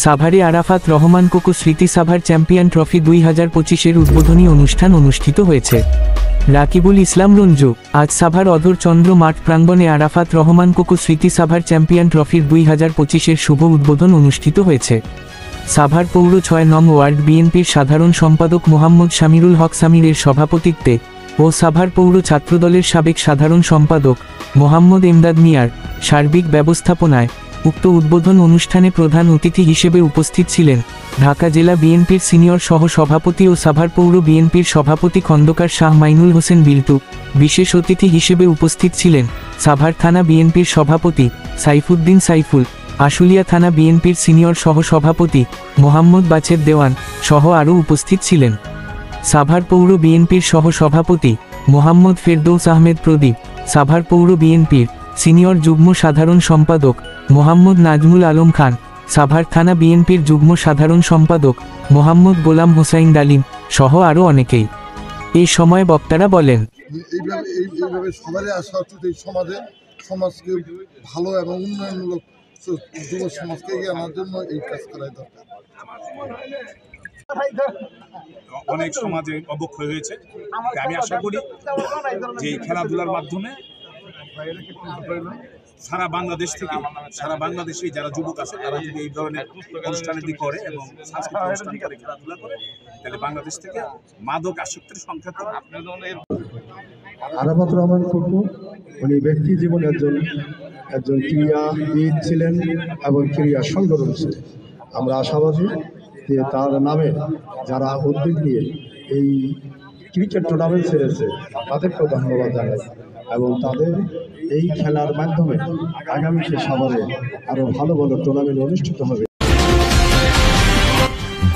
সাভারে আরাফাত রহমান কোকো স্মৃতি Savar champion trophy 2025-এর উদ্বোধনী অনুষ্ঠান অনুষ্ঠিত হয়েছে। রাকিবুল ইসলাম রঞ্জু। আজ সাভার অধর চন্দ্র মাঠ প্রাঙ্গণে আরাফাত রহমান কোকো স্মৃতি সাভার চ্যাম্পিয়ন ট্রফির 2025-এর শুভ উদ্বোধন অনুষ্ঠিত হয়েছে। সাভার পৌর 6 নং ওয়ার্ড বিএনপির সাধারণ সম্পাদক মোহাম্মদ শামিরুল হক সামিরের সভাপতিত্বে ও সাভার পৌর ছাত্রদলের সাবেক সাধারণ সম্পাদক মোহাম্মদ এমদাদ মিয়ার সার্বিক ব্যবস্থাপনায় উক্ত উদ্বোধন অনুষ্ঠানে প্রধান অতিথি হিসেবে উপস্থিত ছিলেন ঢাকা জেলা বিএনপির সিনিয়র সহ সভাপতি ও সাভার পৌর বিএনপির সভাপতি খন্দকার শাহ মাইনুল হোসেন বিল্টু। বিশেষ অতিথি হিসেবে উপস্থিত ছিলেন সাভার থানা বিএনপির সভাপতি সাইফুদ্দিন সাইফুল, আশুলিয়া থানা বিএনপির সিনিয়র সহ সভাপতি মোহাম্মদ বাছের দেওয়ান সহ আরও উপস্থিত ছিলেন সাভার পৌর বিএনপির সহ সভাপতি মোহাম্মদ ফেরদৌস আহমেদ প্রদীপ, সাভার পৌর বিএনপির সিনিয়র যুগ্ম সাধারণ সম্পাদক মোহাম্মদ নাজমুল আলম খান, সাভার থানা বিএনপির যুগ্ম সাধারণ সম্পাদক মোহাম্মদ গোলাম হোসাইন ডালিম সহ আরও অনেকেই। এই সময় বক্তারা বলেন, এইভাবে সবারই আসা উচিত। এই সমাজকে ভালো এবং উন্নয়নমূলক যুব সমাজকে এগিয়ে আনার জন্য এই কাজ করাই দরকার। অনেক সমাজে অবক্ষয় হয়েছে। আমি আশা করি যে খেলাধুলার মাধ্যমে সারা বাংলাদেশে যারা যুবক আছে তারা যদি এই ধরনের অনুষ্ঠানাদি করে এবং সাংস্কৃতিক অনুষ্ঠান করে, খেলাধুলা করে, তাহলে বাংলাদেশ থেকে মাদক আসক্তির সংখ্যা কমে। আরাফাত রহমান কোকো উনি ব্যক্তি জীবনে একজন ক্রীড়াবিদ ছিলেন এবং ক্রীড়া সংগঠন ছিলেন। আমরা আশাবাদী যে তার নামে যারা উদ্যোগ নিয়ে এই ক্রিকেট টুর্নামেন্ট ছেড়েছে তাদেরকেও ধন্যবাদ জানাই এবং তাদের এই খেলার মাধ্যমে আগামীতে সাভারে আরও ভালো ভালো টুর্নামেন্ট অনুষ্ঠিত হবে।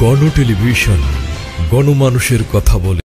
গণ টেলিভিশন, গণমানুষের কথা বলে।